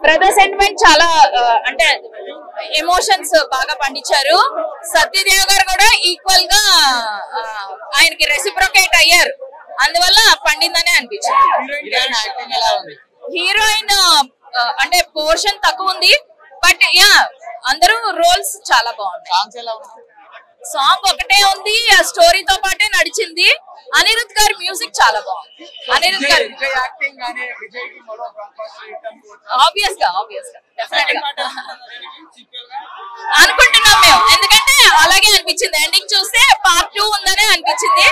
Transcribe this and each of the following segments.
Brother sentiment చాలా అంటే emotions బాగా పండించారు. సత్యదేవ్ గారు కూడా ఈక్వల్ గా ఆయనకి రెసిప్రొకేట్ అయ్యారు, అందువల్ల పండిందనే అనిపించింది. హీరోయిన్ అంటే పోర్షన్ తక్కువ ఉంది, బట్ యా అందరూ రోల్స్ చాలా బాగున్నాయి. సాంగ్ ఒకటే ఉంది, ఆ స్టోరీతో పాటే నడిచింది. అనిరుద్ గారి మ్యూజిక్ చాలా బాగుంది. అనిరుద్ గారి ఆబ్వియస్ గా డెఫినెట్ గా అనుకుంటున్నాం మేము, ఎందుకంటే అలాగే అనిపించింది. ఎండింగ్ చూస్తే పార్ట్ 2 ఉందనే అనిపించింది.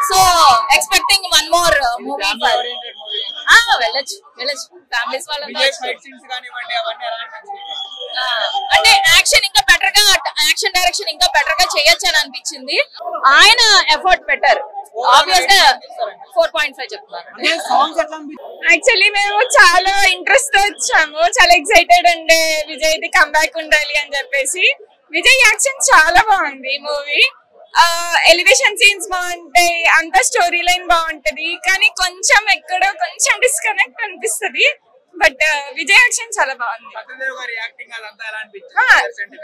So expecting one more movie. వెళ్ళొచ్చు ఫ్యామిలీస్ వాళ్ళతో. అంటే యాక్షన్ ఇంకా బెటర్ గా, యాక్షన్ డైరెక్షన్ ఇంకా బెటర్ గా చేయొచ్చు అని అనిపించింది. ఆయన ఎఫర్ట్ పెట్టారు. ఆబ్వియస్ గా 4.5 చెప్తున్నారు. యాక్చువల్లీ మేము చాలా ఇంట్రెస్ట్ తో వచ్చాము, చాలా ఎక్సైటెడ్ ఉండే విజయ్ ది కంబ్యాక్ ఉండాలి అని చెప్పేసి. విజయ్ యాక్షన్ చాలా బాగుంది. మూవీ ఎలివేషన్ సీన్స్ బాగుంటాయి, అంత స్టోరీ లైన్ బాగుంటది, కానీ కొంచెం ఎక్కడో కొంచెం డిస్కనెక్ట్ అనిపిస్తుంది. బట్ విజయ్ యాక్షన్ చాలా బాగుంది.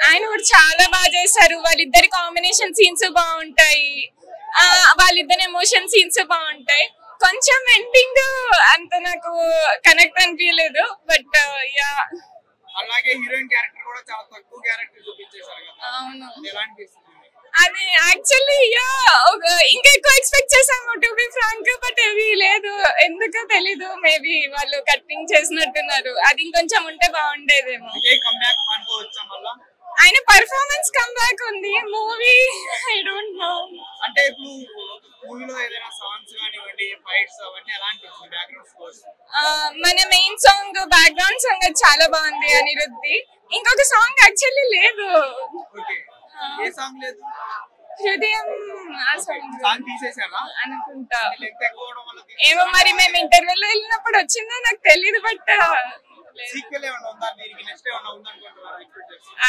ఆయన కూడా చాలా బాగా చేశారు. వాళ్ళిద్దరి కాంబినేషన్ సీన్స్ బాగుంటాయి, వాళ్ళిద్దరి ఎమోషన్ సీన్స్ బాగుంటాయి. కొంచెం ఎండింగ్ అంత నాకు కనెక్ట్ అనిపించలేదు. బట్ యా అలాగే హీరోయిన్ క్యారెక్టర్ కూడా చాలా తక్కువ క్యారెక్టర్ చూపించేశారు కదా. అవును, ఎలా అనిపిస్తుంది? అది యాక్చువల్లీ ఇంకా ఎక్కువ ఎక్స్పెక్ట్ చేసాము టు బి ఫ్రాంక్, బట్ ఏవి లేదు, ఎందుకో తెలీదు. మేబీ వాళ్ళు కట్టింగ్ చేసినట్టున్నారు, అది ఇంకొంచెం ఉంటే బాగుండేదేమో. ఆయన పర్ఫార్మెన్స్ కమ్బ్యాక్ ఉంది. Movie I don't know. అంటే ఇప్పుడు మూవీలో ఏదైనా సాంగ్స్ కానివ్వండి, ఫైట్స్ అవన్నీ ఎలా అనిపిస్తుంది? బ్యాక్గ్రౌండ్ స్కోర్స్ మన మెయిన్ సాంగ్ బ్యాక్గ్రౌండ్ సాంగ్ చాలా బాగుంది అనిరుద్ది. ఇంకొక సాంగ్ యాక్చువల్లీ లేదు. ఏ సాంగ్ లేదు? హృదయం సాంగ్ తీసేసారా అనుకుంటా. ఏమో మరి, మేము ఇంటర్వ్యూలో వెళ్ళినప్పుడు వచ్చిందో నాకు తెలీదు. బట్ సీక్వెల్ ఏమైనా ఉందా? దీనికి నెక్స్ట్ ఏమైనా ఉందా అనుకుంటున్నారా?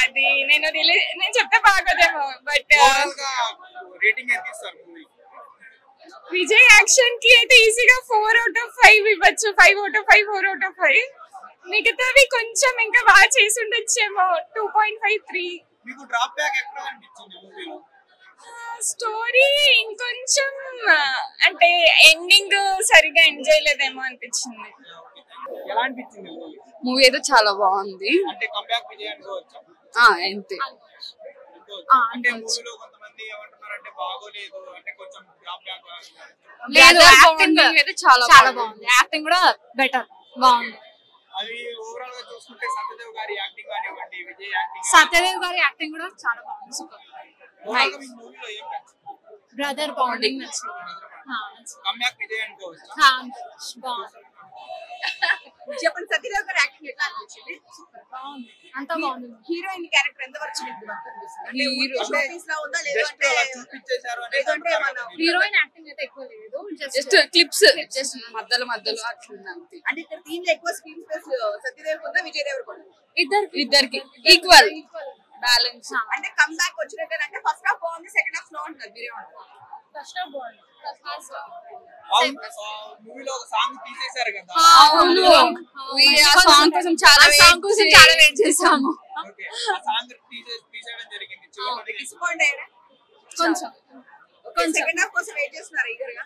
అది నేను చెప్తే బాగోదేమో. బట్ రేటింగ్ ఎంత ఇస్తారు మూవీ? విజయ్ యాక్షన్ కి అయితే ఈజీగా 4/5 ఇవ్వచ్చు. 5/5, 4/5. మిగతావి కొంచెం ఇంకా బాగా చేసి ఉండొచ్చేమో. 2.5, 3. మీకు డ్రాప్ బ్యాక్ ఎక్కడ అనిపించింది మూవీలో? స్టోరీ ఇంకొంచెం అంటే ఎండింగ్ సరిగా ఎంజాయ్ లేదేమో అనిపించింది. ఎలా అనిపించింది మూవీ అయితే చాలా బాగుంది. అంటే కంబ్యాక్ విజయ్ అనుకోవచ్చా? అంతే. అంటే మూవీలో కొంతమంది ఏమంటున్నారంటే బాగోలేదు, అంటే కొంచెం డ్రాప్ బ్యాక్. లేదు, యాక్టింగ్ అయితే చాలా బాగుంది. యాక్టింగ్ కూడా బెటర్ బాగుంది. అది ఓవరాల్ గా చూసుకుంటే సత్యదేవ్ గారి యాక్టింగ్ కానివ్వండి, విజయ్ యాక్టింగ్, సత్యదేవ్ గారి యాక్టింగ్ కూడా చాలా బాగుంది. సూపర్. మూవీలో ఏం బ్రదర్ బాండింగ్ నచ్చింది. కంబ్యాక్ విజయ్ అనుకోవచ్చా? బాగుంది. చెప్పండి, సత్యదేవ్ గారి యాక్టింగ్ ఎట్లా అనిపించింది? బాగుంది, అంతా బాగుంది. హీరోయిన్ క్యారెక్టర్ ఎంత వరకు హీరోయిన్ యాక్టింగ్ అయితే ఎక్కువ లేదు, జస్ట్ క్లిప్స్, జస్ట్ మధ్యలో అట్లుంది అంతే. అంటే ఇక్కడ థీమ్ లో ఎక్కువ స్క్రీన్ స్పేస్ సత్యదేవ్ ఉందా, విజయ్ దేవరకొండ? ఇద్దరికి ఈక్వల్ బ్యాలెన్స్. అంటే కమ్ బ్యాక్ వచ్చినట్టే. ఫస్ట్ హాఫ్ బాగుంది, సెకండ్ హాఫ్ స్లో ఉంటుంది. మీరే ఉంటారు. ఫస్ట్ హాఫ్ బాగుంది, మూవీలో ఒక సాంగ్ తీసేశారు కదా. అవును, ఆ సాంగ్ కోసం చాలా వెయిట్ చేసాము. ఓకే, ఆ సాంగ్ తీసేయడం జరిగింది. డిసప్పాయింట్ అయ్యారా? కొంచెం సెకండ్ హాఫ్ కోసం వెయిట్ చేస్తున్నారు ఈగర్ గా.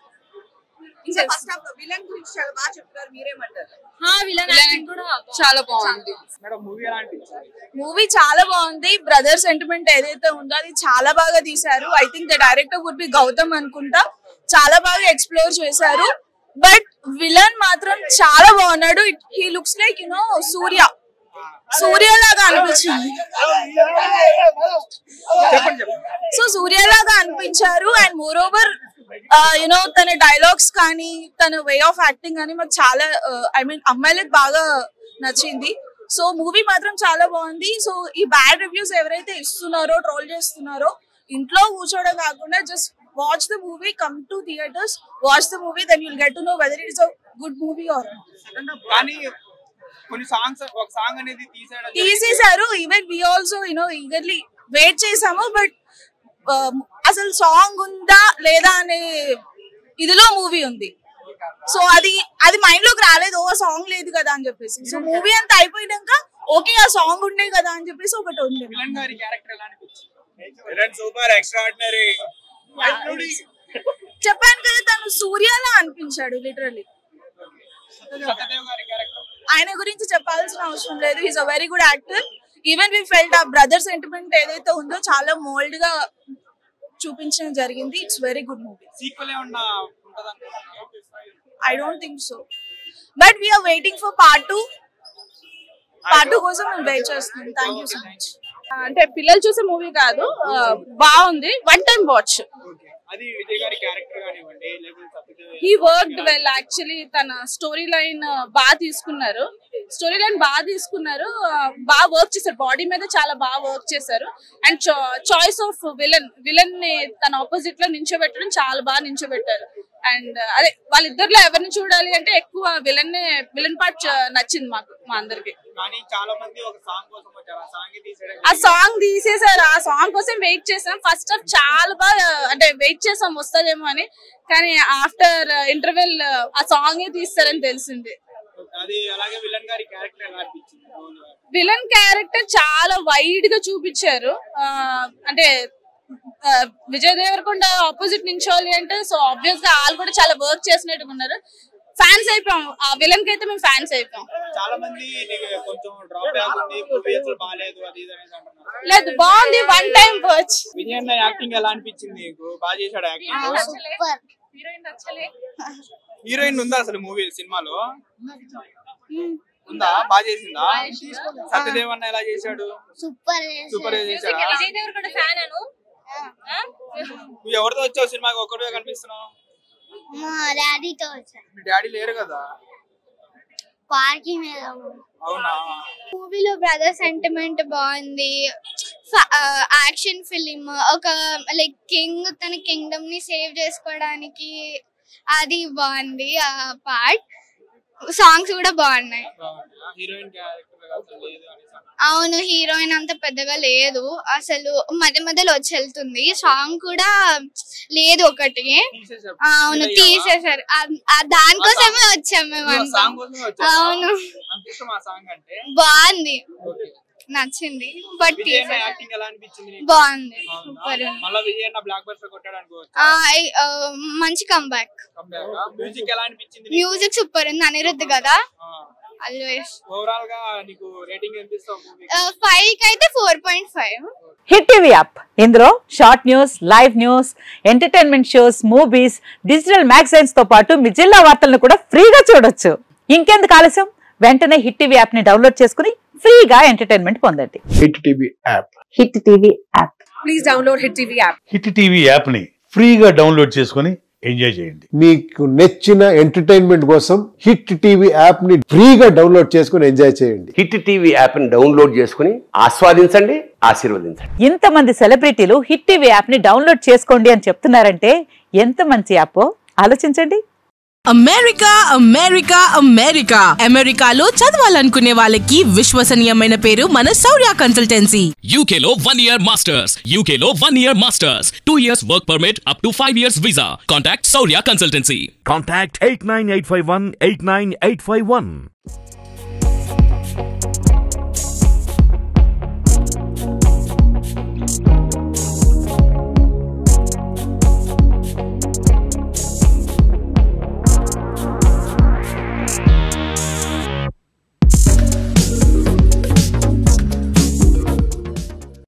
ఇంకా ఫస్ట్ హాఫ్ లో విలన్ గురించి చాలా బాగా చెప్తున్నారు, మీరేమంటారు? విలన్ యాక్టింగ్ కూడా చాలా బాగుంది. మేడం మూవీ ఎలా అనిపించింది? మూవీ చాలా బాగుంది. బ్రదర్ సెంటిమెంట్ ఏదైతే ఉందో అది చాలా బాగా తీశారు. I think the director would be Gautam అనుకుంటా. చాలా బాగా ఎక్స్ప్లోర్ చేశారు. బట్ విలన్ మాత్రం చాలా బాగున్నాడు. హీ లుక్స్ లైక్ సూర్య లాగా అనిపించింది. సో సూర్య లాగా అనిపించారు. అండ్ మోర్ ఓవర్ తన డైలాగ్స్ కానీ తన వే ఆఫ్ యాక్టింగ్ కానీ మాకు చాలా అమ్మాయిలకు బాగా నచ్చింది. సో మూవీ మాత్రం చాలా బాగుంది. సో ఈ బ్యాడ్ రివ్యూస్ ఎవరైతే ఇస్తున్నారో, ట్రోల్ చేస్తున్నారో, ఇంట్లో కూర్చోవడం కాకుండా just watch the movie, come to theaters, watch the movie, then you'll get to know whether it is a good movie or not. కానీ కొన్ని సాంగ్స్, ఒక సాంగ్ అనేది తీసేశారు. Even we also eagerly wait చేసాము. బట్ అసలు song ఉందా లేదా అనే ఇదిలో మూవీ ఉంది. సో అది మైండ్ లోకి రాలేదు, ఓ సాంగ్ లేదు కదా అని చెప్పేసి. సో మూవీ అంతా అయిపోయినాక ఓకే ఆ సాంగ్ ఉండే కదా అని చెప్పేసి ఒకటి ఉంది. విలన్ గారి క్యారెక్టర్ ఎలా అనిపించింది? Villain super extraordinary. చెప్పాను కదా తను సూర్యలా అనిపించాడు లిటరల్లీ. సత్యదేవ్ గారి క్యారెక్టర్ ఆయన గురించి చెప్పాల్సిన అవసరం లేదు, is a very good actor. Even we felt ఆ బ్రదర్ సెంటిమెంట్ ఏదైతే ఉందో చాలా మోల్డ్ గా చూపించడం జరిగింది. It's very good movie. Sequel ఏమన్నా ఉంటదనుకుంటున్నారా? I don't think so, but we are waiting for part 2. Part 2 కోసం మేము వెయిట్ చేస్తున్నాం. Thank you so much. అంటే పిల్లలు చూసే మూవీ కాదు, బాగుంది, వన్ టైం వాచ్. అది విజయ్ గారి క్యారెక్టర్ కానివ్వండి లేకపోతే Satyadev he worked well. Actually తన స్టోరీ లైన్ బాగా తీసుకున్నారు, బాగా వర్క్ చేశారు, బాడీ మీద చాలా బాగా వర్క్ చేశారు. అండ్ చాయిస్ ఆఫ్ విలన్ ని తన ఆపోజిట్ లో నించోబెట్టడం చాలా బాగా నించోబెట్టారు. అండ్ అదే వాళ్ళిద్దరిలో ఎవరిని చూడాలి అంటే ఎక్కువ విలన్ పార్ట్ నచ్చింది మాకు, మా అందరికి. కానీ చాలా మంది ఒక సాంగ్ కోసం వచ్చారు, ఆ సాంగ్ తీసేసారు. ఆ సాంగ్ కోసం వెయిట్ చేసాం. ఫస్ట్ హాఫ్ చాలా బాగా అంటే వెయిట్ చేసాం వస్తుందేమో అని, కానీ ఆఫ్టర్ ఇంటర్వెల్ ఆ సాంగ్ తీస్తారని తెలిసింది. అది అలాగే విలన్ గారి క్యారెక్టర్ ఎలా అనిపించింది? విలన్ క్యారెక్టర్ చాలా వైడ్ గా చూపించారు. అంటే విజయ్ దేవరకొండ ఆపోజిట్ నించోవాలి అంటే సో ఆబ్వియస్ గా వాళ్ళు కూడా చాలా వర్క్ చేసినట్టుగా ఉన్నారు. ఫ్యాన్స్ అయిపోయాం, ఆ విలన్ కి అయితే మేము ఫ్యాన్స్ అయిపోయాం. చాలా మంది కొంచెం డ్రాప్ బ్యాక్ ఉంది, మూవీస్ బాలేదు అది ఇది అనేది అంటున్నారు. లేదు, బాగుంది, వన్ టైం వాచ్. విజయ్ అన్న యాక్టింగ్ ఎలా అనిపించింది నీకు? బాగా చేశాడు యాక్టింగ్. హీరోయిన్ ఉందా అసలు మూవీ సినిమాలో? ఉందా? బాగా చేసిందా? సత్యదేవ్ అన్న ఎలా చేశాడు? సూపర్ చేశాడు. విజయ్ దేవరకొండ ఫ్యాన్ అను. నువ్వు ఎవరితో వచ్చావు సినిమాకి? ఒక్కడే కనిపిస్తున్నావు. మా డాడీతో వచ్చా. మీ డాడీ లేరు కదా? పార్కింగ్ మీద. అవునా? మూవీలో బ్రదర్ సెంటిమెంట్ బాగుంది. యాక్షన్ ఫిలిం, ఒక లైక్ కింగ్ తన కింగ్డమ్ ని సేవ్ చేసుకోవడానికి అది బాగుంది. ఆ పార్ట్ సాంగ్స్ కూడా బాగున్నాయి. హీరోయిన్ క్యారెక్టర్ అవును, హీరోయిన్ అంత పెద్దగా లేదు అసలు, మధ్య మధ్యలో వచ్చి వెళ్తుంది. సాంగ్ కూడా లేదు ఒకటి. అవును, తీసేసారు. దానికోసమే వచ్చాం మేము. అవును, బాగుంది, నచ్చింది. బట్ బాగుంది, సూపర్. మంచి కంబ్యాక్. మ్యూజిక్ సూపర్ ఉంది, అనిరుద్ధ్ కదా. ఓవరాల్ 5 అయితే 4.5. హిట్ టీవీ యాప్, ఇందులో short news, live news, entertainment shows, movies, digital magazines తో పాటు మీ జిల్లా వార్తలను కూడా ఫ్రీగా చూడొచ్చు. ఇంకెందుకు ఆలస్యం, వెంటనే హిట్ టీవీ యాప్ ని డౌన్లోడ్ చేసుకుని ఫ్రీగా ఎంటర్టైన్మెంట్ పొందండి. Hit TV app. Hit TV app. Please download hit TV app. Hit TV app ని ఫ్రీగా డౌన్లోడ్ చేసుకుని ఎంజాయ్ చేయండి. మీకు నచ్చిన ఎంటర్టైన్మెంట్ కోసం హిట్ టీవీ యాప్ ని ఫ్రీగా డౌన్లోడ్ చేసుకుని ఎంజాయ్ చేయండి. హిట్ టీవీ యాప్ ని డౌన్లోడ్ చేసుకుని ఆస్వాదించండి, ఆశీర్వదించండి. ఇంతమంది సెలబ్రిటీలు హిట్ టీవీ యాప్ ని డౌన్లోడ్ చేసుకోండి అని చెప్తున్నారంటే ఎంత మంచి యాప్ ఆలోచించండి. అమెరికా అమెరికా అమెరికా అమెరికాలో చదవాలనుకునే వాళ్ళకి విశ్వసనీయమైన పేరు మన శౌర్య కన్సల్టెన్సీ. యూకేలో 1 year మాస్టర్స్, యూకేలో 1 year masters, 2 years work permit up to 5 years visa. Contact Shaurya consultancy. Contact 89851 89851.